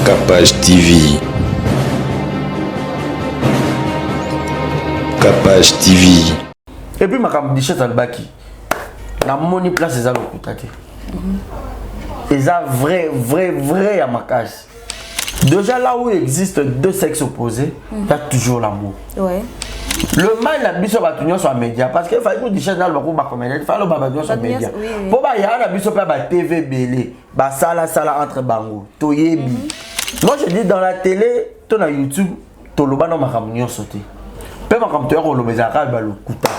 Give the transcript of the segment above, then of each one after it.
Capage TV. Capage TV. Et puis ma cambichette à Baki. La money place est à l'autre. Ils ont vrai à ma case. Déjà là où il existe deux sexes opposés, il y a toujours l'amour. Ouais. Le mal la biso batunyo sur média parce que fallait que des chaînes dans le groupe comédien, il fallait batunyo sur média. Pour ba ya la biso pas ba TV belé, ba sala entre bango. Toyebi. Moi je dis dans la télé, to na YouTube, to loba no makamunyo sauter. Pe makamto ko lo bezaka ba lo kuta.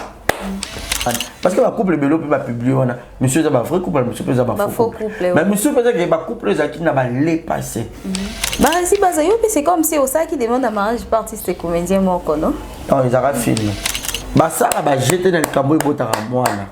Parce que ma couple bello peut pas publier on monsieur ça va vrai couple monsieur peut ça va faux couple. Mais monsieur peut que ba couple ça qui n'a pas les passé. Bah si bah c'est comme c'est au ça qui demande un mariage par artiste et comédien moi non. Non, ils ont filmé. Bah ça va jeter dans le cambouis pour ta moi là.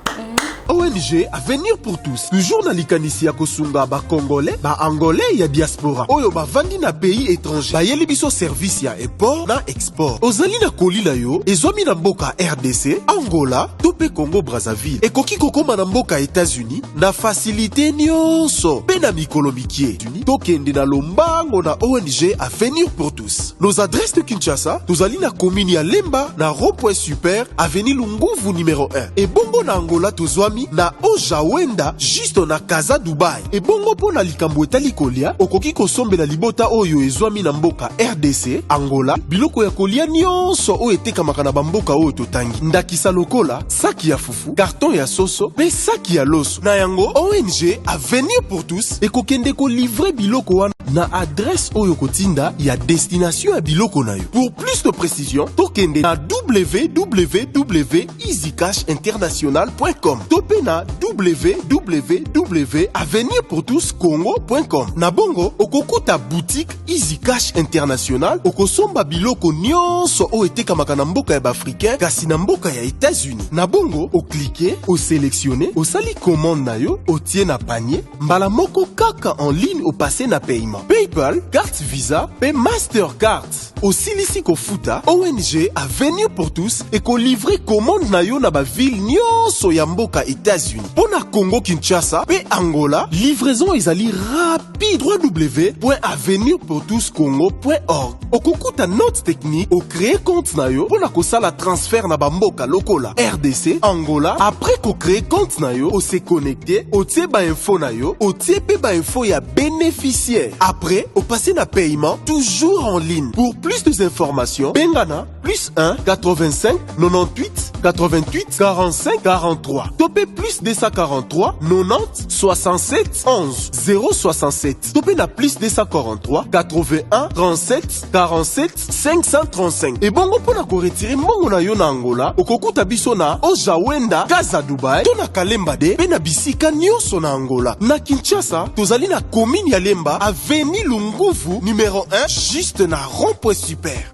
ONG Avenir pour tous. Toujours dans l'ikanisi ya kosunga ba Congolais, ba Angolais ya diaspora. Oyo ba vandi na pays étranger. Ba yeli biso service ya import na export. Ozali na kolila yo, ezomi na mboka RDC, Angola, tope Congo Brazzaville. E koki kokoma na mboka États-Unis, na facilité nyonso. Pe na mikolo mikie. Tokende na lombango na ONG Avenir pour tous. Nos adresses de Kinshasa, tozali na commune ya Lemba, na rond-point super, avenue Lunguvu numéro 1. E bongo na Angola tozwami na Ojawenda juste na Casa Dubai. E bongo po na likambo etali kolia okoki kosombela libota oyo ezwami na mboka RDC, Angola, biloko ya kolia nyonso oyo etekamaka na bamboka oyo totangi. Ndakisa lokola, saki ya fufu, carton ya soso, pe saki ya loso. Na yango ONG Avenir pour tous ekokende ko livrer biloko wana na adresse oyo kotinda ya destination ya biloko na yo. Pour plus de précision, tokende na www.easycashinternational.com. Topé na www.avenirpourtouscongo.com. Na bongo, okokuta boutique Easy Cash International, okosomba biloko nyonso o etekamaka na mboka ya Africain, kasi na mboka ya États-Unis. Na bongo, okliquer, o sélectionner, o sali commande na yo, o tie na panier, mbala moko kaka en ligne o passé na paiement. PayPal, carte Visa, pe Mastercard. O silisi ko futa, ONG Avenir pour tous et ko livrer commande na yo na ba ville nyonso ya mboka États-Unis. Pour na Congo Kinshasa pe Angola, livraison ezali rapide. www.avenirpourtouscongo.org. Okukuta note technique au créer compte na yo pour na kosala transfert na bamboka lokola RDC, Angola. Après ko créer compte na yo, o se connecter, o tie ba info na yo, o tie pe ba info ya bénéficiaire. Après, au passer na paiement toujours en ligne. Pour plus d'informations, Bengana plus 1 85 98 88 45 43. Topé plus 243 90 67 11 067. Topé na plus 243 81 37 47 535. Et bongo pour na ko retirer mongo na yo na Angola, okokuta biso na Ojawenda, Casa Dubai, to na Kalemba de, pe na bisika nyonso na Angola. Na Kinshasa, tozali na commune ya Lemba, avenue Lunguvu numéro 1, juste na rond-point super.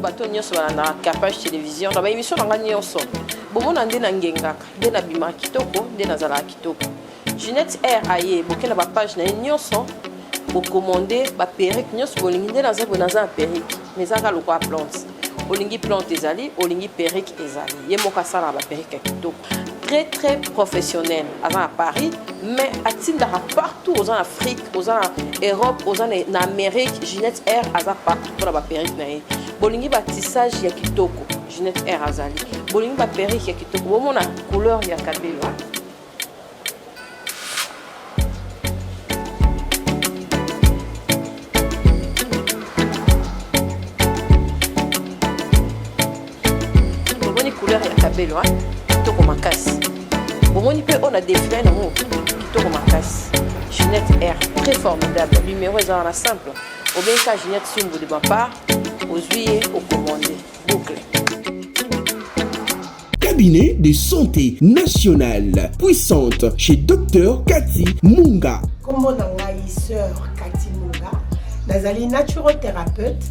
Bato nyonso na Capage télévision na ba émission na nyonso bomona nde na ngengaka nde na bima kitoko nde na zala kitoko Ginette R aye bokela ba page na nyonso bo commander ba perruque nyonso bolingi nde na za perruque mais aka lokwa plante olingi plante ezali olingi perruque ezali ye moka sala ba perruque kitoko très professionnel à Paris mais atindaka partout aux en Afrique aux en Europe aux en Amérique Ginette R aza partout pour la perruque na ye bolingi ba tissage ya kitoko Ginette R azali bolingi ba perruque ya kitoko bomona couleur ya kabelo bomoni couleur ya kabelo kitoko makasi bomoni pe on a défilé na mo kitoko makasi Ginette R très formidable numéro est dans la simple au bien ka Ginette Sumbu de ma part aux huiles au commandé boucle. Cabinet de santé nationale puissante chez Dr Cathy Munga. Comment sœur Cathy Munga, nazali naturothérapeute,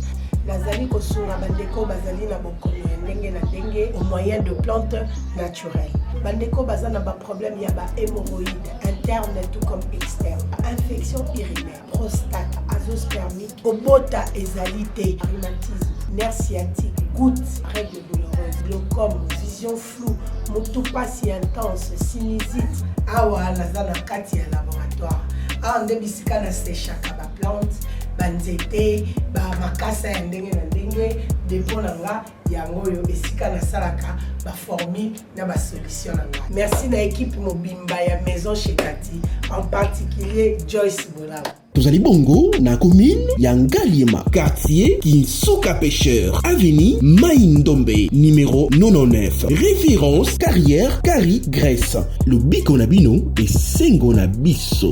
nazali kosunga bandeko bazali na bokono ndenge na ndenge au moyen de plantes naturelles. Bandeko bazana ba problème ya ba hémorroïdes interne tout comme externe, infection urinaire, prostate, azoospermique, obota ezalité, rhumatisme, nerf sciatique, gouttes, règles douloureuses, glaucome, vision floue, motopathie intense, sinusite. Awa nazana kati ya laboratoire. ah nde bisika na séchaka ba plante banzete ba makasa ya ndenge na ndenge depo na nga yango yo esika na salaka ba formule na ba solution na nga. Merci na équipe mobimba ya maison chez Kati, en particulier Joyce Bolao. Tozali bongo na commune ya Ngaliema, quartier Kinsuka Pêcheur, avenue Maïndombe, numéro 99. Référence carrière Kari Grèce. Le Biko Nabino et Sengo Nabiso.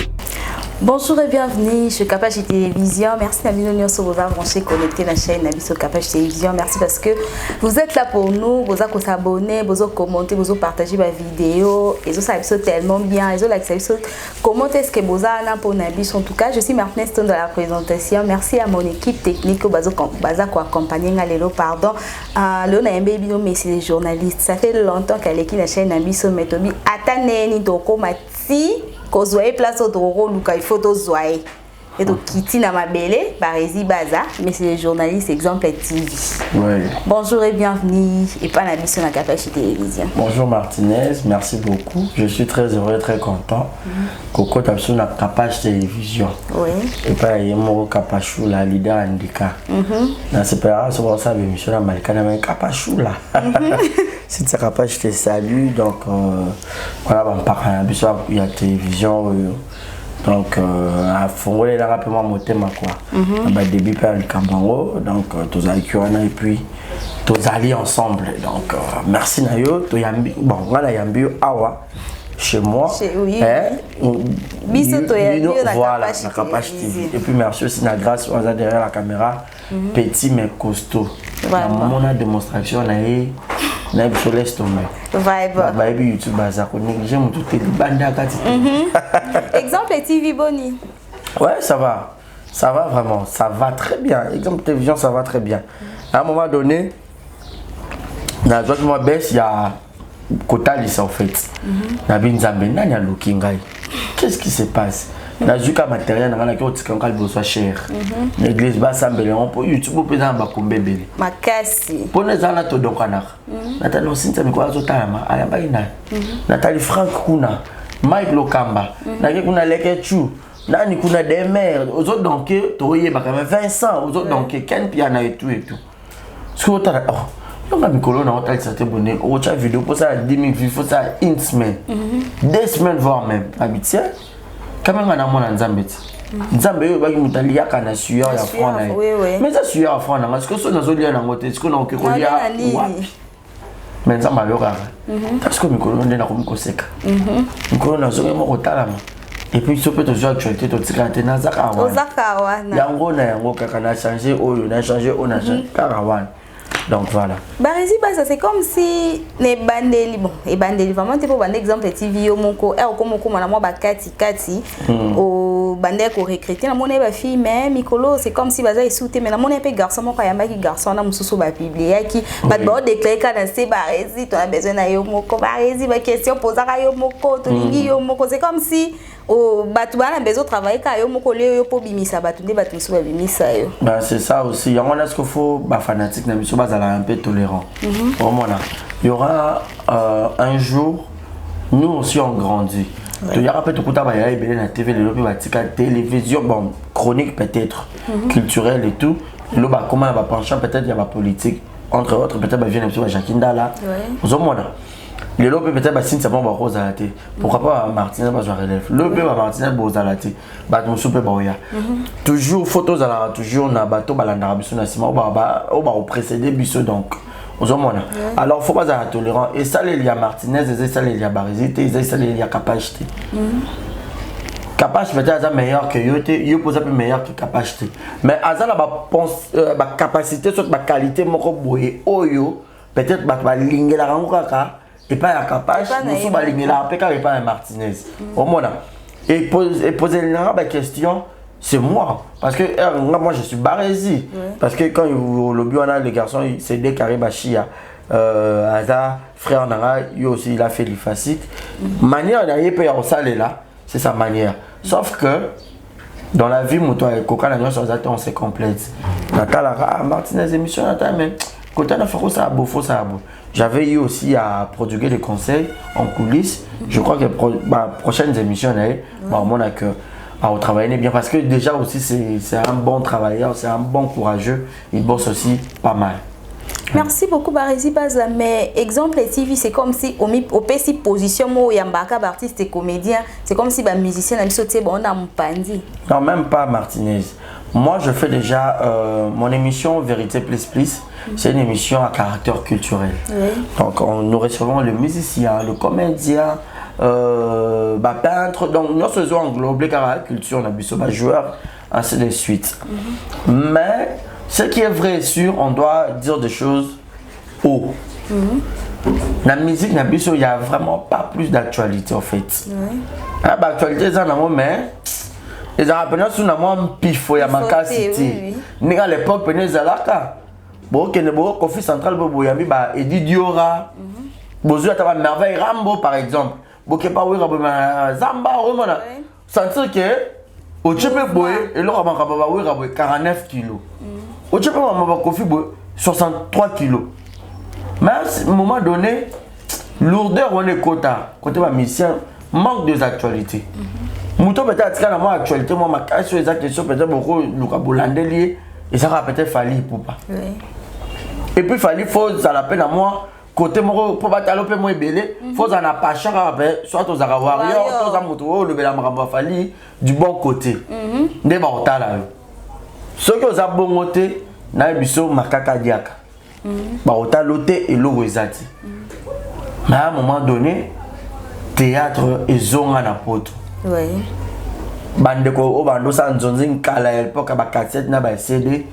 Bonjour et bienvenue chez Capage Télévision. Merci Nabino Nyonso vous avoir branché connecté la chaîne Nabiso Capage Télévision. Merci parce que vous êtes là pour nous. Vous avez s'abonner, vous avez commenter, vous avez partagé ma vidéo. Et ça c'est tellement bien. Et ça comment est-ce que vous avez pour Nabiso. En tout cas, je suis Martin Stone de la présentation. Merci à mon équipe technique qui a accompagné Ngalelo. Pardon. Le Naimbe mais c'est les journalistes. Ça fait longtemps qu'elle est la chaîne Nabiso Metobi. Atane ni doko mati. Kozwaye place au doro luka il faut tozwaye et donc kiti na mabele barezi baza mais c'est les journalistes exemple TV. Ouais. Bonjour et bienvenue et pas la mission à Capage Télévision. Bonjour Martinez, merci beaucoup. Je suis très heureux, très content. Coco t'as na Capage Télévision. Oui. Et pas yemo Capachou la leader handicap. Na separa sur ça émission na Malika na Capachou là. Si tu capable, je te salue. Donc, voilà, on parle de la télévision. Donc, à fond, il y a rapidement mon thème. Au début, par le Kambango. Donc, tous les et puis, tous alliés ensemble. Donc, merci Nayo. Bon, voilà, Yambi Awa. Chez moi. Oui. Voilà, la Capage TV. Et puis, merci aussi, grâce aux derrière la caméra. Petit mais costaud. Dans mon démonstration, on a eu. Laisse tomber. Vibe. YouTube j'aime tout Exemple TV Boni. Ouais, ça va. Ça va vraiment. Ça va très bien. Exemple télévision, ça va très bien. À un moment donné, dans le mois baisse, il y a Kotalis en fait. Qu'est-ce qui se passe? Na juka matériel na kana ko tika ngal besoin cher. L'église ba sambele on pour YouTube peut dans ba kombebele. Makasi. Pone zana to donkana. Natali osinta mikwa zotama ayamba ina. Natali Frank kuna, Mike Lokamba, nake kuna Leke Chu. Nani kuna des mères, aux autres donc toye ba quand même Vincent, aux autres donc Ken Piana et tout et tout. Ce que tu oh, on a mikolo na hôtel ça te bonne. On a vidéo pour ça 10 000 vues, faut ça une semaine. 2 semaines voire même. Habitué. Quand même on a mon Nzambeti. Nzambe yo baki mutali ya kana suya ya franc na. Mais ça suya ya franc na parce que so na zo lia na ngote, est-ce qu'on a que kolia wapi. Mais Nzamba lo kaka. Parce que mikolo ndena ko mikoseka. Mikolo na zo mo kotalama. Et puis so peut to jouer actualité to tika tena zakawa. Zakawa na. Yango na yango kaka na changer oyo na changer on a changer karawan. Donc voilà. Barezi ça c'est comme si les bandeli bon et bandeli vraiment c'est pour un exemple TV yo moko e ko moko na moi ba kati au bandel ko recruter na mona ba fille mais mikolo c'est comme si baza esouté mais na mona pe garçon moko ya maki garçon na mususu ba publier ki ba ba déclarer kana c'est barezi tu as besoin na yo moko barezi ba question poser yo moko to lingi yo moko c'est comme si au batu bana besoin travailler ka yo moko le yo po bimisa batu ndi batu mususu ba bimisa yo. Ben c'est ça aussi. On a ce qu'il faut ba fanatique na miso un peu tolérant. Il y aura un jour, nous aussi on grandit. Il y aura peut-être la TV, la télévision, bon, chronique peut-être, culturelle et tout. Là, comment on va pencher, peut-être il y a la politique, entre autres, peut-être il y a un Jacqueline Dalla. Le lobby peut-être si c'est bon bah rose à la télé. Pourquoi pas Martinez bah je relève. Le lobby bah Martinez bah à la télé. Bah mon souper bah oya. Toujours photos à la toujours na bateau bah la narabiso na sima bah au précédé biso donc. Alors faut pas être tolérant et ça il y a Martinez et ça il y a Barizité et ça il y a Capacité. Capacité peut-être meilleur que yo pose un peu meilleur que Capacité. Mais azala bah capacité sur ma qualité moko boye oyo peut-être bah linger la rangoka. Et pas la Capage, nous sommes alignés là, et pas un Martinez. Au moins là. Et poser la question, c'est moi. Parce que moi je suis Barési. Parce que quand au lobby on a les garçons, c'est des Karibachia. Aza, frère Nara, lui aussi il a fait l'ifacite. Manière d'aller payer au salaire là, c'est sa manière. Sauf que dans la vie, moi et Coca, on se complète. Nathalie, Martinez émission, mais quand on a fait ça, beau, ça beau. J'avais eu aussi à prodiguer des conseils en coulisses. Je crois que les prochaines émissions, on a que au travailler bien parce que déjà aussi c'est un bon travailleur, c'est un bon courageux, il bosse aussi pas mal. Merci beaucoup Barisi Bazla, mais exemple TV c'est comme si au PC position où Yambaka artiste et comédien, c'est comme si ba musicien a sauté bon dans mon pandi. Non, même pas Martinez. Moi je fais déjà mon émission Vérité Plus Plus, c'est une émission à caractère culturel. Oui. Donc nous recevons le musicien, le comédien, peintre, donc nous faisons englober la culture, on a vu ça, joueur, ainsi de suite. Mais ce qui est vrai et sûr, on doit dire des choses haut. La musique, il n'y a vraiment pas plus d'actualité en fait. L'actualité, c'est un mais ils ont appelé sur un pif, il y a ma cité. Nous, à l'époque, nous avons le conflit central, il y a Eddie Diora, il y a Merveille Rambo par exemple. Il y a Zamba, sentir que au Tchépé, il y a 49 kilos. Au Tchépé, il y a 63 kilos. Mais à un moment donné, lourdeur on est côté musicien, manque des actualités. Mouton peut-être qu'il y a une actualité, moi ma question exacte sur peut-être beaucoup Lucas Boulandelier et ça va peut-être fallu pour pas. Et puis fallu faut ça l'appelle à moi côté moi pour pas taloper moi belé, faut ça n'a pas cher avec soit aux Warrior, tous à moto le bela mamba fallu du bon côté. Des borta là. Ceux qui ont bon côté na biso makaka diaka. Barota loté et l'orezati. Mais à un moment donné, théâtre et zonga na poto. Oui. Bandeko o bando sa nzonzi nkala époque ba cassette na ba CD,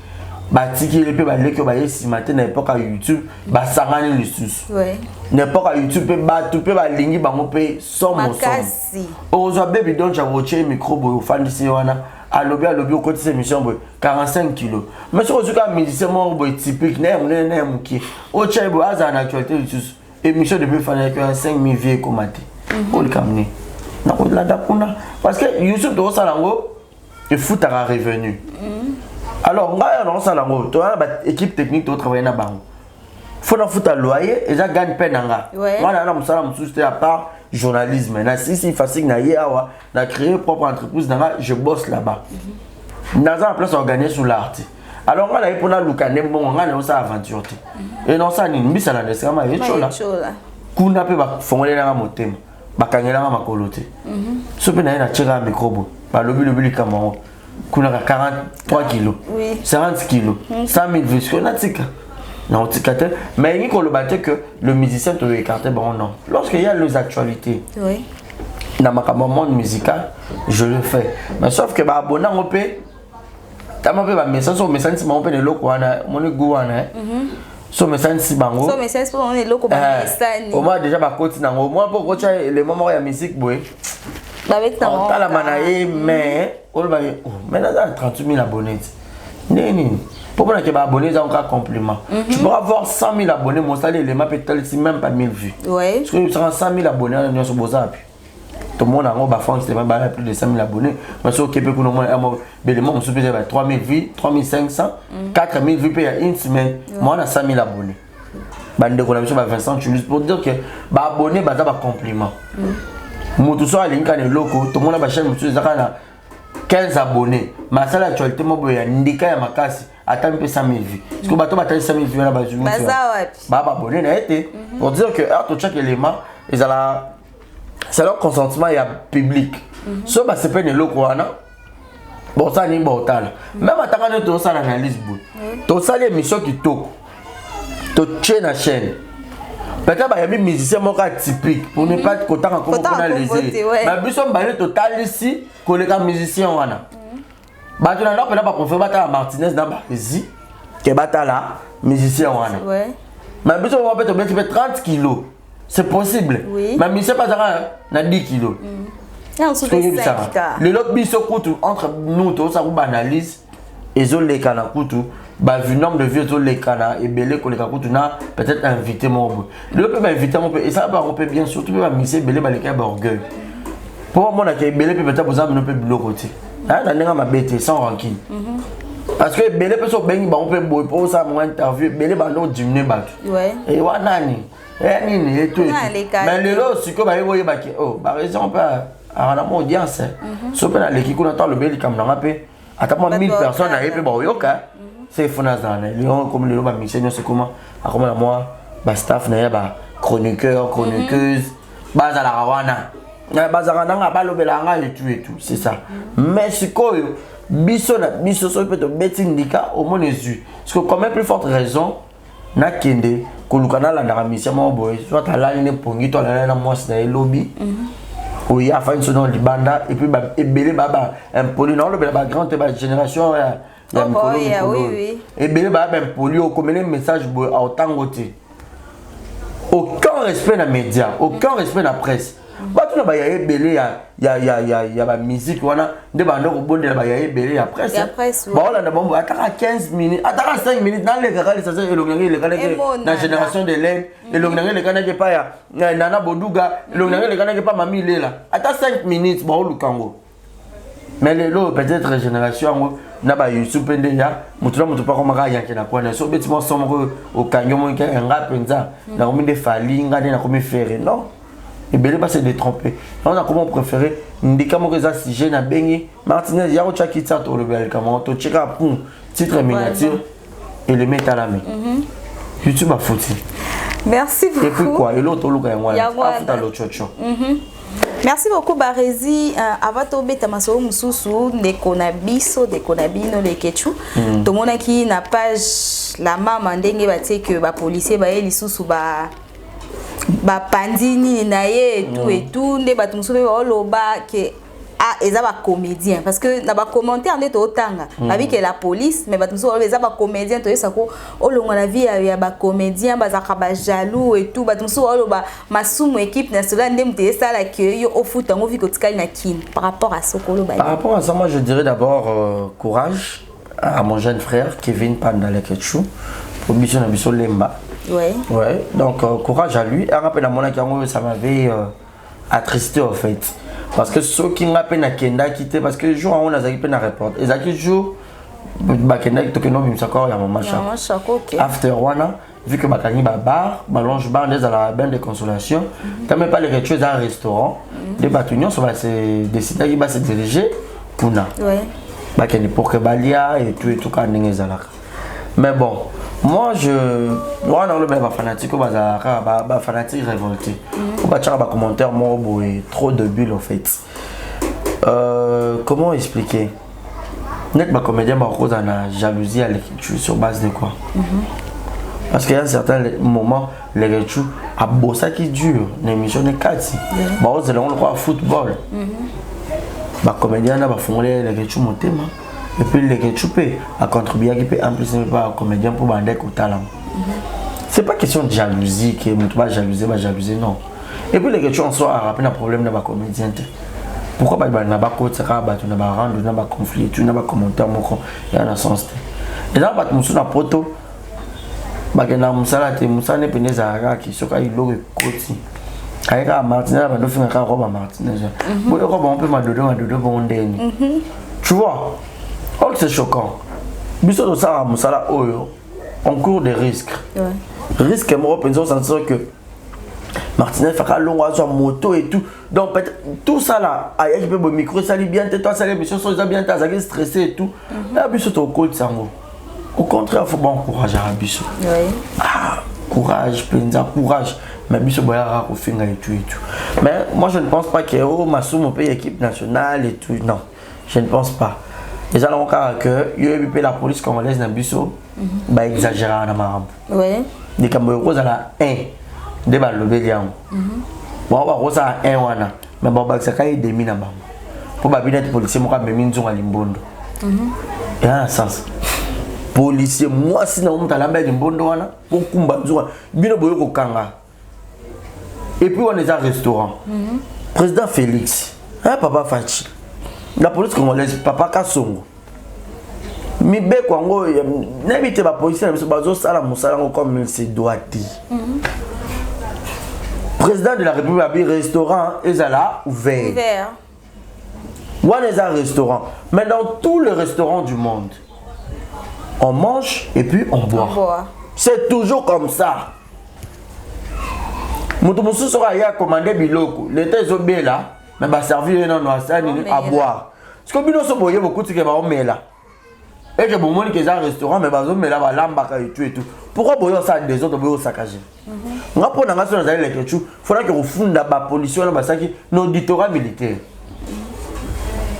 ba tiki le pe ba leki ba yesi matin na époque à YouTube, ba sangani lisusu. Oui. Na époque à YouTube pe ba tout pe ba lingi bango pe somo somo. Ozo baby don chaboche micro boy fandisi wana. Alobi au côté de cette émission 45 kilos. Mais si vous avez un musicien typique, qui au Tchaïbo a en actualité émission depuis faire 5 000 vies comme pour le camion. Parce que YouTube doit salango et foot à revenu. Alors on a un salango, tu as une équipe technique qui travaille dans banque. Faut na foot à loyer et ça gagne peine nga. Moi na musala mususte à part journalisme. Na si facile na yawa, na créer propre entreprise nga, je bosse là-bas. Naza en place organiser sur l'art. Alors on a pour na lukane bon on a ça aventure. Et non ça ni mbisa la ndesika ma yechola. Kuna pe ba fongole na motema. Ba kangela na makolote. So pe na tira microbo. Ba lobi kamaro. Kuna 43 kilos. 40 kilos. 100 000 vues on a tika. Non, mais il faut le battre que le musicien te écarter, bon non. Lorsqu'il y a les actualités, dans ma monde musical, je le fais. Mais sauf que bah abonné on peut, t'as ma fait message sur message si mon peut le loco mon goût sur message si bango. Sur message pour on est loco message. Au moins déjà bah côté nango. Moi pour côté les moments la musique boy. Avec ta. On t'a la manaille mais on va maintenant 38 000 abonnés. Nini. Pour que tu abonné, ça un compliment. Tu pourras avoir 100 000 abonnés, mon salaire, les maps peut-être même pas 1000 vues. Oui. Parce que tu seras 100 000 abonnés, on sur Bozap. Tout le monde a plus de 100 000 abonnés. Mais si on peut nous on se peut 3 000 vues, 3 500, 4 000 vues il y a une semaine. Moi, on a 100 000 abonnés. Bande qu'on a mis sur Vincent, tu pour dire que abonné, c'est un compliment. Moi, tout ça, il y a un loco, tout le monde a ma chaîne, 15 abonnés. Ma salle actualité, moi, il y a un indiqué à ma casse. Attends un peu 100 000 vues. Parce que bateau bataille 100 000 vues là bas du monde. Bah abonné n'a été pour dire que à chaque élément ils a c'est leur consentement il y a public. So bah c'est pas une locoana. Bon ça ni bon tal. Même attends de ça l'analyse bout. Tout ça les émissions qui toquent. Tout chaîne. Peut-être bah y a des musiciens moka typique pour ne pas être content encore pour les. Mais plus on balé total ici que les musiciens wana. Bah tu n'as pas pour faire battre Martinez dans Barésie que battre là musicien wana. Mais bis on va peut-être 30 kilos. C'est possible. Mais musicien pas na 10 kilos. Le lot biso kutu entre nous tous ça vous analyse et zo les kana kutu bah vu nombre de vieux zo les kana et belé ko les kutu na peut-être inviter mon le peut inviter mon et ça va on peut bien surtout peut musicien belé ba les ka orgueil. Pour moi na ke belé peut-être besoin de peu de côté. Ah, dans ma bête sans rancune. Parce que Belé peut se baigner, on peut boire pour ça, mon interview, Belé va nous diminuer. Et voilà, et tout. Mais le lot, c'est que bah, oh, bah, raison, pas. a une audience. Si on a l'équipe, on a le bel comme on a fait. À 1000 personnes à épée, c'est Fonazan. Comme les lois, c'est comment, à comment moi, staff, chroniqueur, chroniqueuse, base à la Rawana. Base à la Rawana, et tout, c'est ça. Mais c'est quoi? Biso peut te mettre indica au moins les yeux. Parce que quand même plus forte raison, na kende kolukana la ndaramisia mo boy soit la ligne pongi to la moi c'est lobby. Oui, a fait une sonore libanda et puis ebele baba impoli non le ba grande génération ya oui. Ebele baba impoli au comme les messages boy à autant côté. Aucun respect dans les médias, aucun respect dans la presse. Bah tu n'as pas y a la musique wana de bando ko bonde ba ya belé ya presse. Bah on a bon ataka 15 minutes, ataka 5 minutes dans les gars ça c'est le gars la génération de l'aide et le gars qui pas ya Nana Boduga, le gars qui pas Mami Lela. Ataka 5 minutes bah le Congo. Mais les lots peut-être génération na ba Youtube pende ya mutu pas comme ga ya kena kwa na so betima somo au kanyomo ki nga penza na komi de fali nga na komi faire non. Et bien, c'est de tromper. On a comment préféré Ndika Mokéza si j'ai na bengi Martinez Yaro Chakita to le bel comment to check up titre miniature et le mettre à la main. YouTube a foutu. Merci beaucoup. Et puis quoi? Et l'autre look à moi. Merci beaucoup Barézi. Avant de tomber tamaso mususu de konabiso de konabino le kechu. Tout le monde qui n'a page la maman ndenge baté que ba policier ba elisusu ba pandini naye et tout nde batumsube oloba que eza ba comédien parce que na ba commentaire nde to tanga babi que la police mais batumsube eza ba comédien to yesa ko olonga la vie ya ba comédien bazaka ba jaloux et tout batumsube oloba masumu équipe nationale nde mute sala que yo ofuta ngo viko tikali na kin par rapport à sokolo ba. Par rapport à ça, moi je dirais d'abord courage à mon jeune frère Kevin Pandale Ketchou pour mission na biso lemba. Ouais, donc courage à lui. Et rappel à mon amour, ça m'avait attristé en fait. Parce que ceux qui m'ont peine à Kenda quitté, parce que le jour où on a peine à répondre, et ça qui joue, Kenda qui toque non, mais ça il y a mon machin. After one, vu que Bakani bar, ballonge bar, des à la bain de consolation, quand même pas les rituels à un restaurant, les bâtonnons va se décider qui va se diriger pour na. Bakani pour que Balia et tout quand n'est mais bon. Moi, moi, on est fanatique, on est fanatique révolté. On va faire des commentaires, moi, trop de bulles en fait. Comment expliquer? Net ma comédien, ma cause en a jalousie à l'écriture sur base de quoi? Parce qu'il y a un certain moment, l'écriture a bossé qui dure, l'émission est 4. Bah, on le croit football. Ma comédien a fondé l'écriture mon thème. Et puis les récupérer à contribuer qui peut en plus pas un comédien pour bander au talent. C'est pas question de jalousie que ne pas jalouser non. Et puis les récupérer en soi a rappelé un problème de ma comédien. Pourquoi pas n'a pas côté ça va tu n'as pas rendre n'a pas conflit tu n'as pas commentaire mon il y a un sens. Et là pas musu na poto ba que na musala te musane peneza qui soka ilo côté. Kaika Martinez va nous faire un robe Martinez. Bon robe on peut m'adorer bon ndeni. Tu vois? Oh, c'est choquant. Biso de ça, Moussala Oyo, on court des risques. Risque, moi, je pense que Martinez fait un long à moto et tout. Donc, tout ça là, aïe, je peux me micro, ça bien, toi, ça les missions sont bien, ça est stressé et tout. Là, Biso, tu es au col de sango. Au contraire, il faut bon courage à Biso. Ah, courage, Penza, courage. Mais Biso, il y a un finger et tout. Mais moi, je ne pense pas que Massoum paye équipe nationale et tout. Non, je ne pense pas. Les gens ont que la police congolaise n'a biso ba exagérer en amaram. Oui. Des Camerounais à la 1 des balles bélian. Bon va rosa 1 wana mais bon ba ça kai demi na bango. Pour ba bina policier mo ka memi nzonga limbondo. Et en sens policier moi si na mta lamba limbondo wana pour kumba nzonga bino boyo ko kanga. Et puis on est à restaurant. Président Félix, hein papa Fachi. La police congolaise, papa Kassongo. Mi be kwango, n'habite pas police, mais bazo sala musala comme il se doit dire. Président de la République a un restaurant, ils ont là ouvert. On est un restaurant. Mais dans tous les restaurants du monde, on mange et puis on boit. C'est toujours comme ça. Moutoumousou sera ya commandé biloko. L'état est là. mais bah servir non à boire. Ce que bino so boye beaucoup que ba omela. Et que bon monde que ça restaurant mais ba omela ba lambaka et tout. Pourquoi boye ça des autres boye saccager? On va prendre ngasa na les quelque chose, faudra que refunda ba policier na ba saki no auditorat militaire.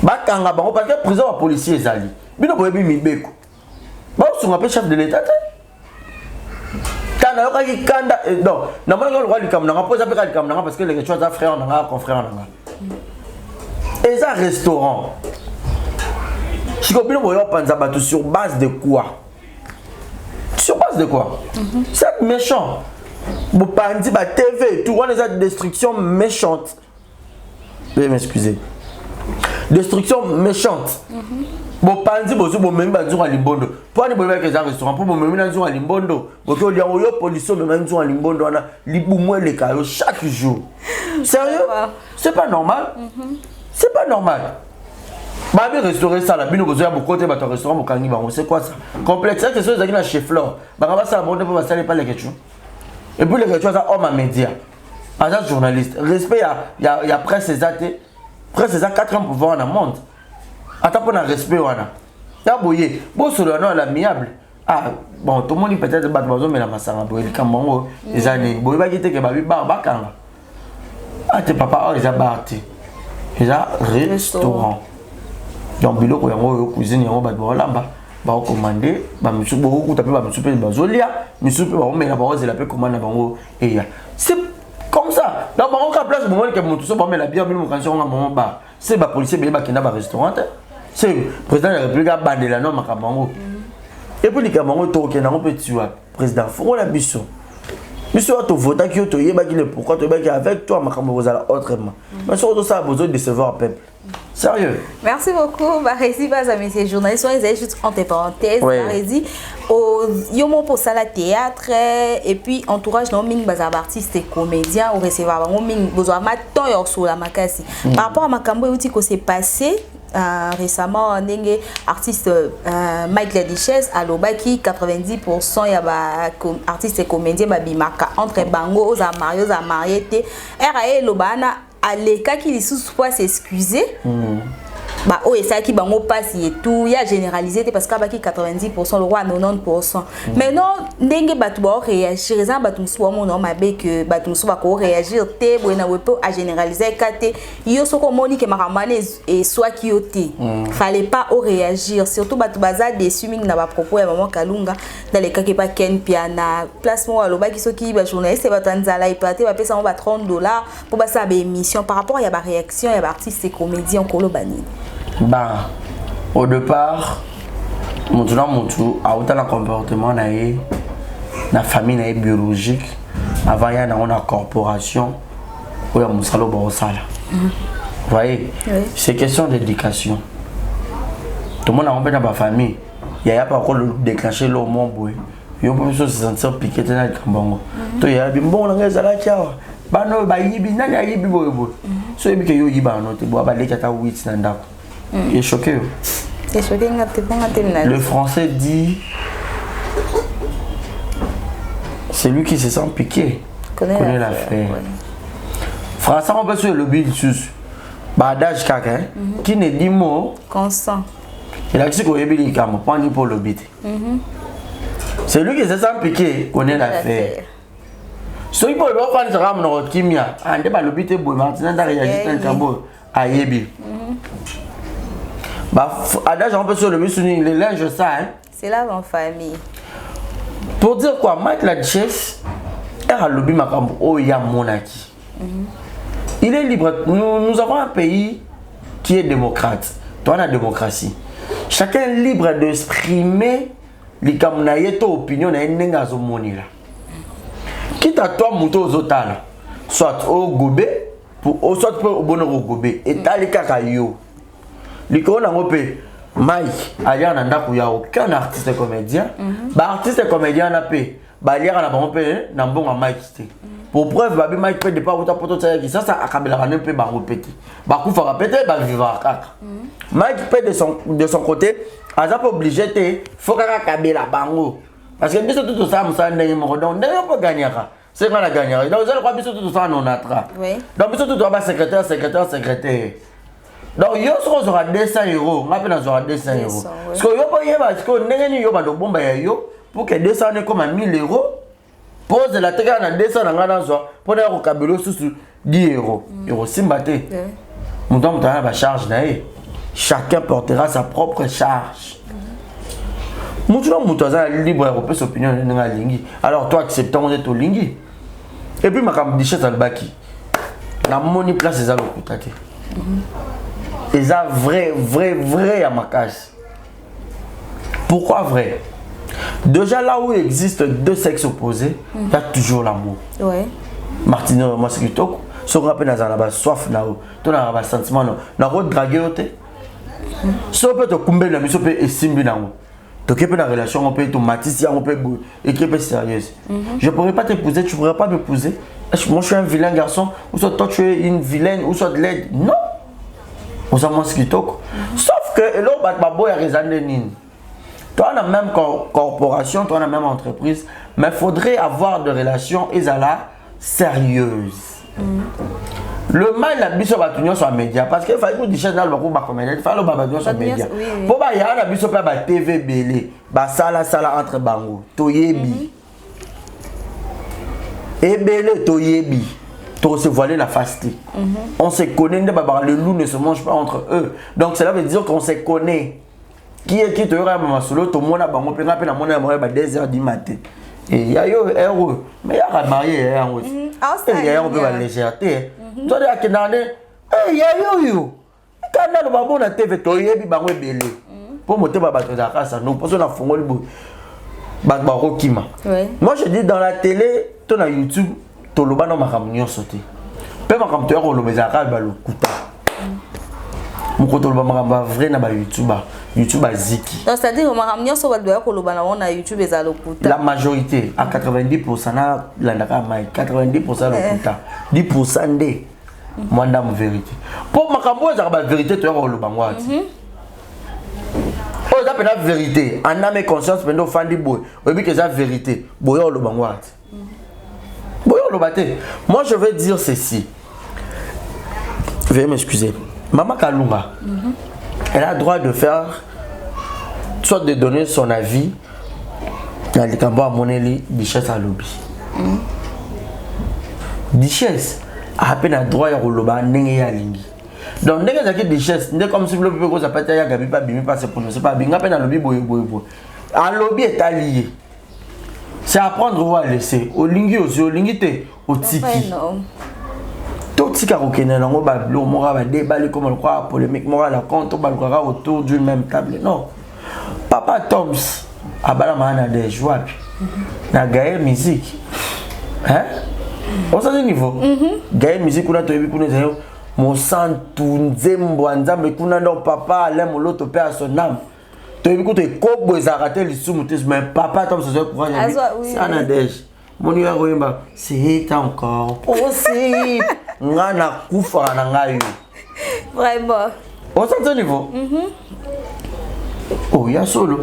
Ba kanga ba parce que prison ba policier ezali. Bino boye bi mibeko. Ba so ngapé chef de l'état. Kana yoka ki kanda non, na mona ko roi likam na pose apeka likam na parce que les choses à frère na confrère na. Et ça restaurant. Si vous avez sur base de quoi? Sur base de quoi? C'est méchant. Vous parlez de TV, tout le monde a destruction méchante. Veuillez m'excuser. Destruction méchante. Vous parlez de vous même pas à Limbondo. Pourquoi vous avez un restaurant? Pour vous même à Limbondo. Vous avez un policier même à Limbondo. Chaque jour. Sérieux? C'est pas normal. C'est pas normal. Bah bien restaurer ça là, bien vous avez beaucoup de restaurants au Kangi Bango, c'est quoi ça? Complexe, c'est ce que chez Flore. Bah va ça abonder pour passer pas les questions. Et puis les questions ça homme à médias. Agent journaliste, respect il y a presse exacte. Presse exacte 4 ans pour voir en monde. Attends pour un respect on a. Là boyé, bon sur le nom l'amiable. Ah bon tout le monde peut-être battre bazo mais la masanga boyé les Kambango, les années. Boyé va quitter que babi ba kanga. Ah tes papa ils a battu. Ils a restaurant. Donc biloko yango cuisine yango ba lamba ba commander ba misupe beaucoup taper ba misupe bazolia misupe ba omela ba ozela pe commande bango eya c'est comme ça dans bango ka place moment que mutu so ba omela bien bilo kanso nga moment ba c'est ba policier ba kenda ba restaurant c'est président de la République a bandé la norme kabango et puis les kabango to kenda ngo petit wa président faut la biso biso to voter ki to yeba ki le pourquoi to ba ki avec toi makambo bozala autrement mais surtout ça besoin de décevoir le peuple. Sérieux. Merci beaucoup. Barési, bas amis, ces journalistes, ils ont juste entre parenthèses. Barési, au yomo pour ça la théâtre et puis entourage non ming bas artistes et comédiens au recevoir non ming besoin matin yor sur la makasi. Par rapport à Makambo outil que c'est passé récemment un artiste Mike Ladichez à l'Obaki 90% il y a artistes et comédiens babimaka entre bango aux mariés RAE Lobana à l'écart qui les sous-fois s'excuser. Bah oh et ça qui bango passe et tout il y a généralisé parce qu'à baki 90% le roi 90%. Maintenant ndenge batu ba réagir ça batu soit mon nom avec que batu soit ko réagir té bona wepo à généraliser katé yo soko moni que maramane et soit qui oté fallait pas au réagir surtout batu baza déçu ming na ba propos ya maman Kalunga dans les cas que pas Ken Piana placement à loba qui so qui ba journaliste ba tanzala ipaté ba pesa ba $30 pour ba ça ba émission par rapport à ba réaction ya ba artiste et comédien kolobani. Bah, au départ, mon a autant de comportement na famille biologique. Avant, il y a une corporation où il y a un salaud borosala. Vous voyez, c'est question d'éducation. Tout le monde a un peu dans ma famille. Il n'y a pas encore déclenché le mon boy. Il y a pas se sentir piqué dans le Kambango. Il y a des bon langage à la tiawa. Bano ba yibi nani a yibi boy boy. So yibi ke yo yiba no te bo ba le kata 8 nandako. Il est choqué. Le français dit celui qui se sent piqué connaît l'affaire. Français on peut sur le bill sus. Badage kaka qui ne dit mot consent. Il a dit qu'on est bien comme pas ni pour le bit. Celui qui se sent piqué connaît l'affaire. Celui qui peut pas faire ça comme notre kimia, ande pas le bit boy maintenant dans réagir tant bon à yebi. Bah, adage on peut sur le bus les linges ça hein. C'est là en famille. Pour dire quoi, Mike Ladichez est à l'objet makambo oh ya monarchie. Il est libre. Nous avons un pays qui est démocrate. Toi la démocratie. Chacun est libre d'exprimer les kamunaye to opinion na nenga zo monila. Quitte à toi monter aux otala. Soit au gobé pour soit au bonheur gobé et tali kaka yo. L'icône a repé Mike, ailleurs n'a aucun artiste comédien. Bah artiste comédien n'a pas. Bah hier on a pas payé, n'a bon à Mike. Pour preuve, bah Mike peut pas autant pour tout ça qui ça a câblé la ne peut pas répéter. Bah coup faut répéter, bah vivre à Mike peut de son côté, a pas obligé te faut qu'à câbler la bango. Parce que bien tout ça, nous ça n'est mon donc d'ailleurs pas gagner. c'est quand la gagnerie. Donc, vous allez croire que tout ça, on a tra. Donc, tout doit être secrétaire. Donc, yo aura 200 euros. On appelle 200 euros. Parce que yo pas y parce que n'est yo ba do bomba yo pour que 200 est comme 1000 euros. Pose la tête à 200 dans la zone pour aller au cabelo sous 10 euros. Euro simbate. Mon temps on va charge naé. Chacun portera sa propre charge. Moutoula moutaza libre européen opinion na lingi. Alors toi acceptons de to lingi. Et puis ma cam dichette albaki. La money place les alokutate. Et ça vrai à ma casse. Pourquoi vrai? Déjà là où il existe deux sexes opposés, il y a toujours l'amour. Ouais. Martino, moi c'est que si on rappelle dans la soif, tu as un sentiment, tu as un draguer. Si on peut te combler la mission, et simbi dans tu peux la relation, on peut te matisser, on peut équiper sérieuse. Je ne pourrais pas t'épouser, tu ne pourrais pas m'épouser. Moi je suis un vilain garçon, ou soit toi tu es une vilaine, ou soit de l'aide. Non. On s'en mange ce qui toque. Sauf que là, il y a raison de nini. Toi, on a la même corporation, toi, on a la même entreprise, mais il faudrait avoir des relations sérieuses. Le mal la biso batunyo sur média parce que fallait que des chaînes dans le beaucoup comédien, il fallait batunyo sur média. Pour ba ya na biso pa ba TV belé, ba sala entre bango, toyebi. Et belé toyebi. To se voiler la fasté. On se connaît, le loup ne se mange pas entre eux. Donc cela veut dire qu'on se connaît. Qui est qui te aura maman solo to mona bango pe na pe na mona ba 2h du matin. Et il y a heureux, mais il y a marié heureux. Il y a un peu de légèreté. Tu as dit à Kenane, il y a yo. Quand on a bon à TV, tu as eu bango belé. Pour monter ma bateau d'Akar, ça nous pose la fongo le bout. Bakbaro Kima. Moi je dis dans la télé, tu as YouTube, tu as le ban dans ma camion sauté. Peu ma camion tu as le bezakal balo kuta. Mon côté le ban vrai na ba YouTube. YouTube a ziki. Donc c'est-à-dire que YouTube est à l'okuta. La majorité, à 90%, la 90% l'okuta. 10% de moi la vérité. Pour ma cambo, la vérité, tu as le bango. Oh, ça la vérité. En âme et conscience, pendant fan du boy. Oui, que c'est la vérité. Boyo le bango. Boyo le baté. Moi, je veux dire ceci. Veuillez m'excuser. Maman Kalunga. Elle a le droit de faire, soit de donner son avis dans les cambos à Moneli, Duchesse à lobby. Duchesse a à peine le droit de rouler n'engue à lingi. Donc n'engue à qui Duchesse, n'est comme si vous voulez que ça peut être gabi pas bimi pas se prononcer pas bien à peine à lobby boy. À lobby est allié. C'est apprendre à laisser. Au lingi aussi, au lingité, au tiki. Tout ce qui a débat comme on croit polémique morale compte autour d'une même table. Non. Papa Toms a balama des joies. Na gaé musique. Hein? On s'en niveau. Gaé musique on a trouvé pour nous mon sang tout nzembo nzambe kuna ndo papa ale moloto pe à son âme. Tu as vu que tu as raté les sous mais papa Toms se courage. C'est un adège. Mon numéro c'est encore possible. Ngana kufa na ngayo. Vraiment. Au centre niveau. Oh ya solo.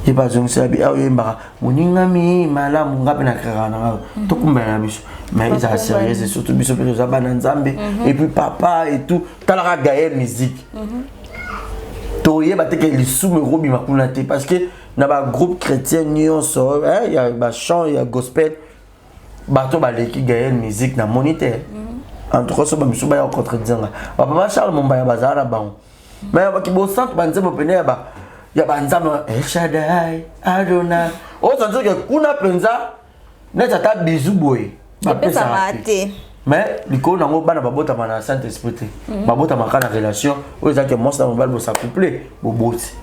Il pas donc ça bi ayo mbara. Moninga mi mala munga pe na kera na. To kumba na biso. Mais ils a sérieux c'est surtout biso pe za bana nzambe et puis papa et tout. Talara gaé musique. Toye ba te ke li sou me robi makuna te parce que na ba groupe chrétien nyonso, il y a ba chant, il y a gospel. Bato ba leki gaé musique na moniteur. En tout cas, ça va me soumettre au contredisant. Papa Charles Mombaya bazara bango. Mais qui beau centre banze mo pene ba. Ya banza mo El Shaddai Adonai. O sentir que kuna penza na tata bizu boy. Ba pesa mate. Mais liko na ngo bana babota mana Saint Esprit. Babota makana relation. O za que monstre mo balbo s'accoupler boboti.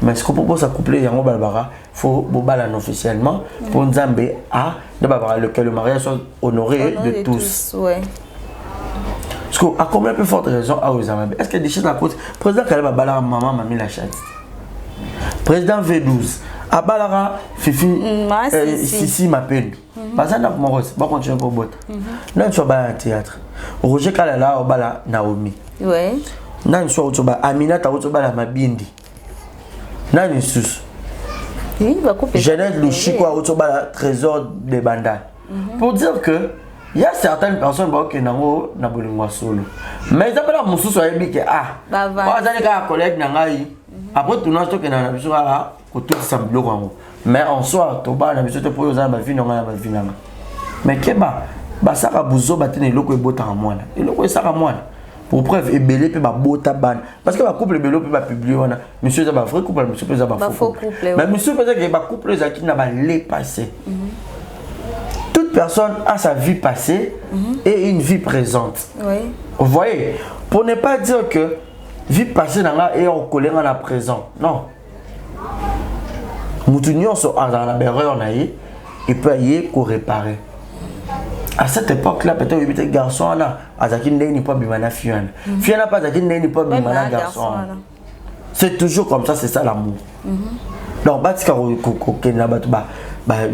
Mais ce qu'on propose s'accoupler yango balbara, faut bobala officiellement pour Nzambe a de babara lequel le mariage soit honoré de tous. Ouais. Parce qu'à combien plus forte raison à Ozambe? Est-ce que des choses à cause président Kaleba Balara maman m'a mis la chatte. Président V12 à Balara Fifi Sisi m'appelle. Parce que n'a pas mon rose, pas continuer pour botte. Non tu vas un théâtre. Roger Kalala au Bala Naomi. Ouais. Non tu vas au Bala Aminata au Bala Mabindi. Non sous. Oui, va couper. Jeannette Louchiko au Bala Trésor de Banda. Pour dire que il y a certaines personnes qui ont na bolingwa solo. Mais ils appellent mon sous que ah. Moi j'ai un collègue nangai. Après tout nous que na biso là ko tout ça bloquant. Mais en soi to ba na biso te pour aux ma vie na ma vie na. Mais keba ba saka buzo batene loko ebota en moi. Et loko saka moi. Pour preuve ebelé pe ba bota ban parce que ba couple ebelé pe ba publier wana. Monsieur ça ba vrai couple, monsieur peut ça ba faux couple. Mais monsieur peut que ba couple ça qui n'a pas les passé. Toute personne a sa vie passée et une vie présente. Oui. Vous voyez, pour ne pas dire que vie passée et on collé dans la présent. Non. Nous sommes dans la berreur, il peut y qu'on réparer. À cette époque-là, peut-être que les garçons n'est pas bimana fiana. Fiana pas n'est pas bimana garçon. C'est toujours comme ça, c'est ça l'amour. Donc,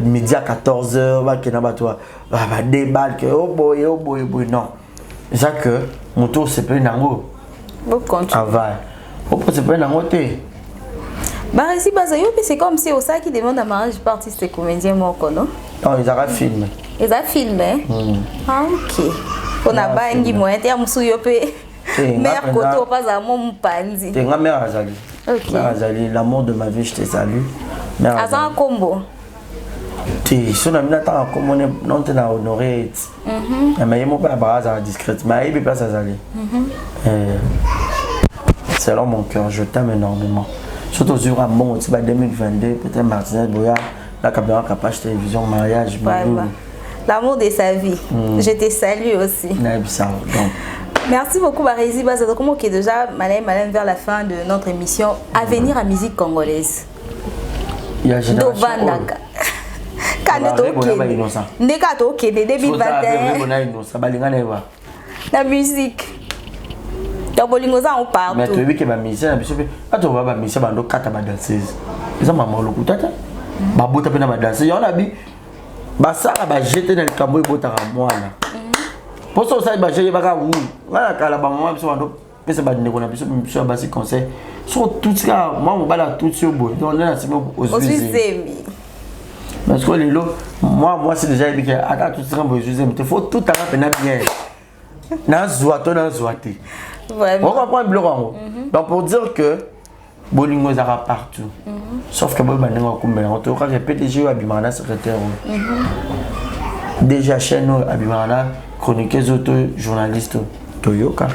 midi à 14h, débat que oh boy, non. C'est ça que mon tour c'est pas nango. Bon, continue. C'est pas nango té. Bah, ici, c'est comme si au ça qui demande un mariage par artiste et comédien, non? Non, ils ont filmé. Ils ont filmé? Ah, ok. On a pas un guimouet, et un moussouillopé. Mère Koto, pas à mon panzi. T'es ma mère Azali. Ok. Mère Azali, l'amour de ma vie, je te salue. À un combo. Si on a mis un temps comme on est non honoré, mais il m'a pas barrage discrète, mais il peut pas Azali. C'est là mon cœur, je t'aime énormément. Surtout sur un bon, c'est 2022, peut-être Martinez Boya, la caméra capable télévision, mariage, l'amour de sa vie. Je te salue aussi. Merci beaucoup Barési Bazado. Comment est déjà malin vers la fin de notre émission Avenir à musique congolaise. Il y a génération. La musique. On parle. Mais tu veux que ma musicien, quand on va ma musicien, on doit quatre danseuses. Ils ont maman le coup tête. Babouta pena ma danseuse. On a dit, bah ça va jeter dans le cambouis bota à moi là. Pour ça ça va jeter baga où. Voilà quand la maman se vend. Mais c'est pas de négocier. Puis sur base conseil. Sur tout ça, moi on va là tout sur bois. Donc on est assez aux yeux. Parce que les lots, moi c'est déjà dit que attends tout ça aux yeux. Il faut tout à l'heure bien. Nazuato. On comprend le blanc. Donc pour dire que Bolingo Zara partout. Sauf que Bolingo Zara en tout cas, le PDG Abimana secrétaire. Déjà chaîne Abimana, chroniqueuse auto journaliste Toyoka.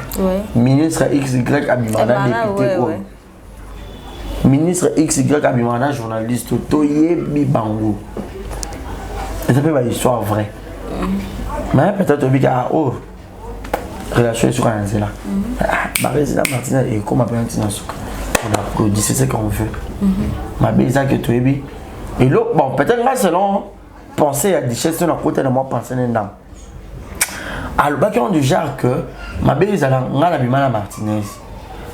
Ministre XY Abimana député. Ministre XY Abimana journaliste Toye Bibango. Et ça peut être une histoire vraie. Mais peut-être que oh relation sur un zéla. Barési Martinez et comme appelle Martinez Souka. On a produit ce qu'on veut. Ma belle que tu es bien. Et là, bon, peut-être là, selon penser à des choses, on a côté de moi penser à une dame. Alors, bah, quand on dit genre que ma belle est à Bimana Martinez.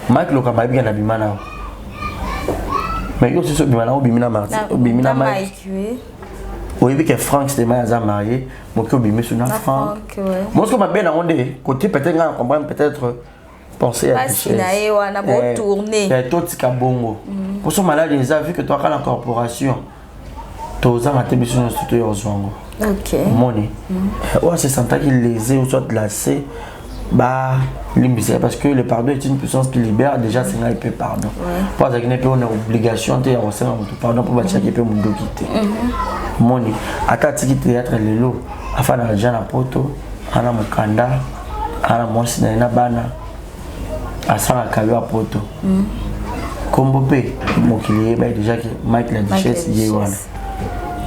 Mike Loka m'a bien à Bimana. Mais il y a aussi ce Bimana ou Bimana Martinez. Bimana Mike. Oui, que Franck s'était marié, mais que Bimé sur Franck. Moi, ce que ma belle a rendé, côté peut-être là, on comprend peut-être. Penser à des choses. On a beau tourner. Il y a tout ce bongo. Pour ce malade, ils ont vu que toi, quand la corporation, tu as un télévision sur institut aux zongo. Ok. Money. Ouais, c'est ça qu'il les ou soit glacé. Bah, parce que le pardon est une puissance qui libère. Déjà, c'est un peu pardon. Parce qu'il n'y a pas une obligation de recevoir un pardon pour bâtir qui peut me quitter. Money. À ta petite théâtre, les lots. Afin d'argent à poto, à la mukanda, à la monsina, à la bana. À ça, à à poto. Comme Bopé, déjà que Mike la Duchesse,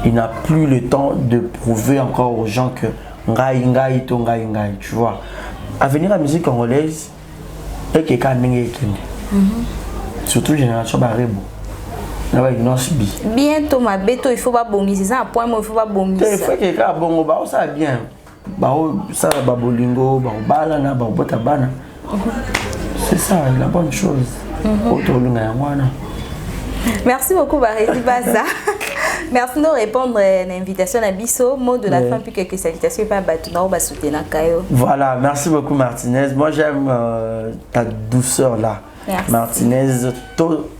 il n'a plus le temps de prouver encore aux gens que Ngai, tu vois. À venir à la musique congolaise, et que quand même, surtout génération Barebo. Bientôt, ma béto, il faut pas bongi, c'est ça un point, il faut pas bongi. Il faut que quelqu'un bongo, ça bien. Ça, babolingo, balana, babotabana. C'est ça, la bonne chose. Merci beaucoup, Barési Baza. Merci de répondre à l'invitation à Bisso. Mot de la fin, puis quelques salutations par Batuna ou Basouténa Kayo. Voilà, merci beaucoup, Martinez. Moi, j'aime ta douceur là. Merci. Martinez,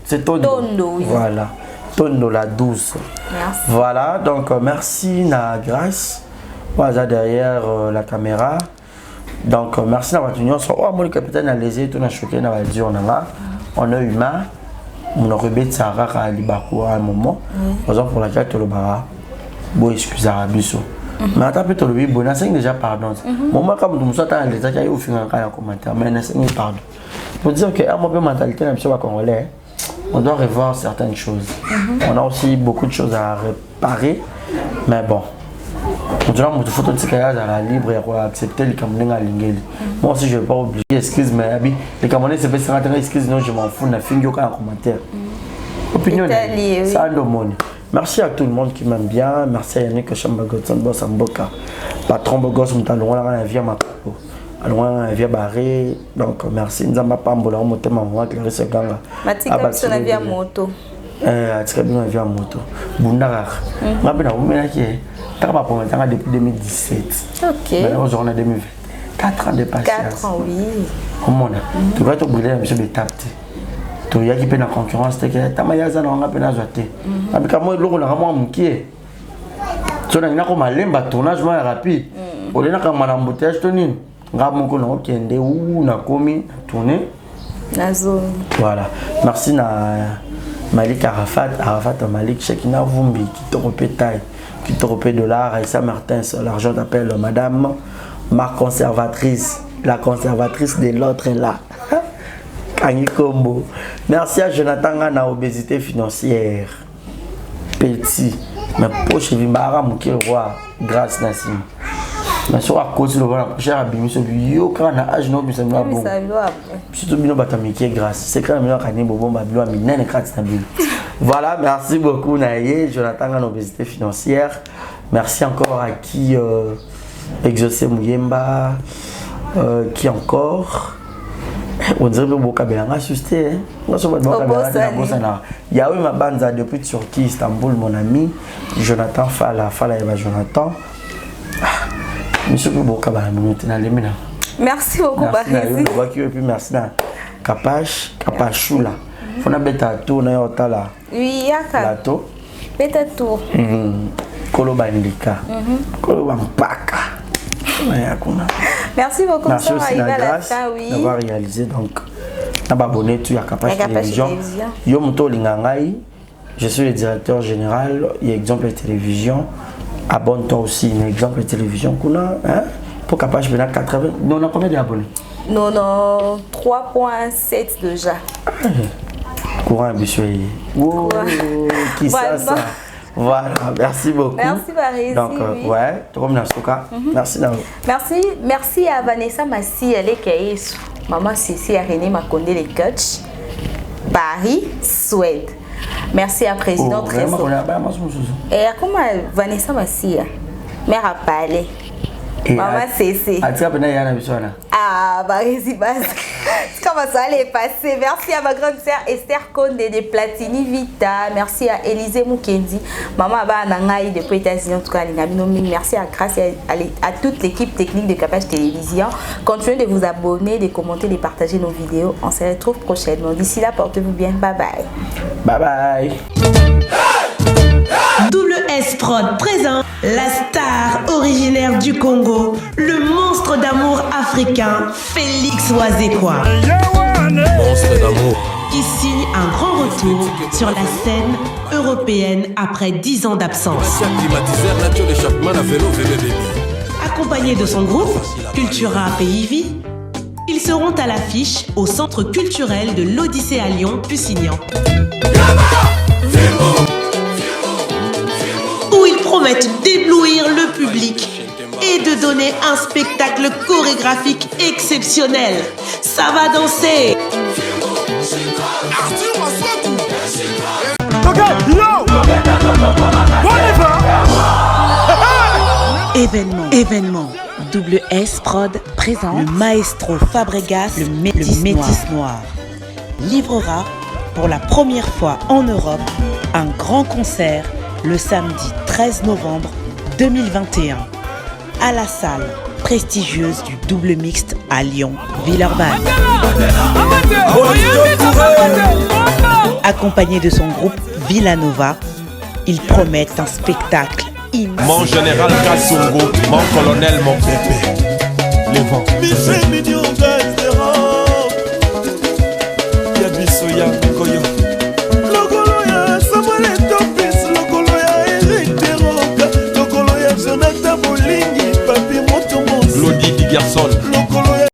c'est Tondo. Tondo, oui. Voilà, Tondo la douce. Merci. Voilà, donc merci, na grâce. Voilà, derrière la caméra. Donc, merci d'avoir tenu. Oh, moi, le capitaine a lésé, tout a choqué, on a dit, on a humain. On a rebête Sarah à Libakou à un moment. Raison pour laquelle tu le barras. Bon, excusez à Bissot. Mais attends, tu le bon, on déjà pardon. Moi, comme tu me souhaites à l'état, il y a eu un commentaire, mais on pardon. Pour dire que à ma mentalité, congolais, on doit revoir certaines choses. On a aussi beaucoup de choses à réparer, mais bon. Maintenant, il faut que tu sois libre et accepter les Camerounais à l'ingénie. Moi aussi, je ne vais pas obliger, excuse, mais les Camerounais, c'est pas ça, excuse, non, je m'en fous, n'a fait aucun commentaire. Opinion, ça a monde. Merci à tout le monde qui m'aime bien. Merci à Yannick Chambagodson, Boss Amboka. Patron Bogos, Moutalon, on vient ma capo. Alors, via Barré. Donc, merci. Nous avons pas mbola, on m'a moi, Clarisse Ganga. Matika, on a via moto. Atika, on a via moto. Bundarar. Je vais vous dire que depuis 2017. Ok. Maintenant, aujourd'hui, on a 2020. 4 ans de patience. 4 ans, oui. Tu vas te brûler, monsieur de tapte. Tu vas qui peut dans la concurrence, tu vas te on a peine à zoter. Avec moi, l'eau, on a vraiment mouqué. Tu as un tournage rapide. On a un embouteillage, voilà. Merci à Malik Arafat, Malik Shekina Vumbi, qui te repétaille, qui te repét $, Aïssa Martins, l'argent t'appelle madame, ma conservatrice, la conservatrice de l'autre est là. Kangi Kombo. Merci à Jonathan Gana, obésité financière. Petit, mais poche Vimbara Mouki Roi, grâce Nassim. Mais sur à cause de la cher abîmé sur lui, yo quand na âge non mais ça me bon. Surtout bino batamiki grâce. C'est quand même là bobo babilo a minen et carte stable. Voilà, merci beaucoup Naye, Jonathan en obésité financière. Merci encore à qui Exaucé Mouyemba, qui encore on dirait que Boka Belanga susté hein. Moi sur Boka Belanga il y a eu ma bande depuis Turquie, Istanbul mon ami Jonathan Fala et Jonathan. Monsieur Boka merci beaucoup Barisi. Merci à Kapachula. On a bêta tout na yotala. Oui, yaka. Plateau. Bêta tout. Kolobandika. Kolobampaka. Merci beaucoup. Merci aussi la grâce d'avoir réalisé donc. Abonné tu à Kapach Télévision. Yo Muto Lingangai. Je suis le directeur général et exemple de télévision. Abonne-toi aussi, un exemple de télévision qu'on a, hein? Pour Kapach venir 80. Non, on a combien d'abonnés? Non, 3.7 déjà. Courant habitué. Wow, qui ça? Voilà, merci beaucoup. Merci Barisi. Donc, ouais, tu reviens à merci Nao. Merci à Vanessa Massi, elle est Kaïs. Maman Cici, à René Makonde, les coachs. Paris, Suède. Merci à Président Trésor. Et comment Vanessa Massi, mère a parlé. Maman Cécé. Ah, Barisi Basque. Comment ça allait passer? Merci à ma grande sœur Esther Konde de Platini Vita. Merci à Élisée Moukendi. Maman Abanangaï depuis États-Unis. En tout cas, merci à Grâce et à toute l'équipe technique de Kapach Télévision. Continuez de vous abonner, de commenter, de partager nos vidéos. On se retrouve prochainement. D'ici là, portez-vous bien. Bye bye. Bye bye. Double S Prod présent la star originaire du Congo, le monstre d'amour africain, Félix Wazekwa. Monstre d'amour. Qui signe un grand retour sur la scène européenne après 10 ans d'absence. Accompagné de son groupe, Cultura Pays Vie, ils seront à l'affiche au Centre culturel de l'Odyssée à Lyon, Pusignan. Où ils promettent d'éblouir le public et de donner un spectacle chorégraphique exceptionnel. Ça va danser. Événement. Double S Prod présente le maestro Fabregas, le Métis Noir. Livrera pour la première fois en Europe un grand concert le samedi 13 novembre 2021 à la salle prestigieuse du Double Mixte à Lyon, Villeurbanne. Accompagné de son groupe Villanova, ils promettent un spectacle immense. Mon général Kassongo, mon colonel, mon pépé. Les vents. Yabisoya Koyo. Lokolo ya Samuel Topis, lokolo ya Eric Teroka, lokolo ya Jonathan Bolingi, papi Motomos. Lodi Di Garçon. Lokolo ya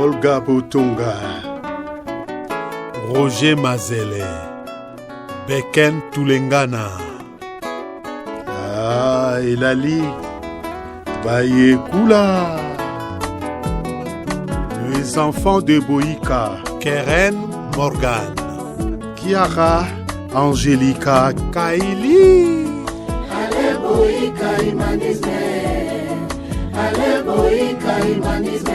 Olga Boutunga, Roger Mazele, Beken Tulengana, Elali, Bayekula, les enfants de Boïka, Keren Morgan, Kiara, Angelica, Kaili. Allez Boïka humanisme, allez Boïka humanisme.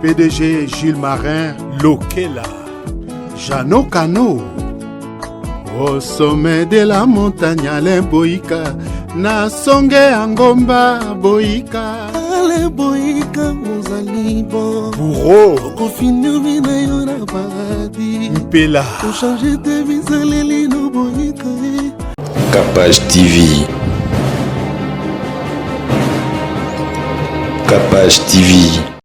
PDG Gilles Marin, Lokela, Jeannot Cano. Au sommet de la montagne, Alain Boïka, Nasonge Angomba Boïka. Ale Boïka, Mozali bon. Bourreau, Confine vina yona paradis. Mpela, Pour changer de vie, Lelino Boïka. Capage TV. Capage TV.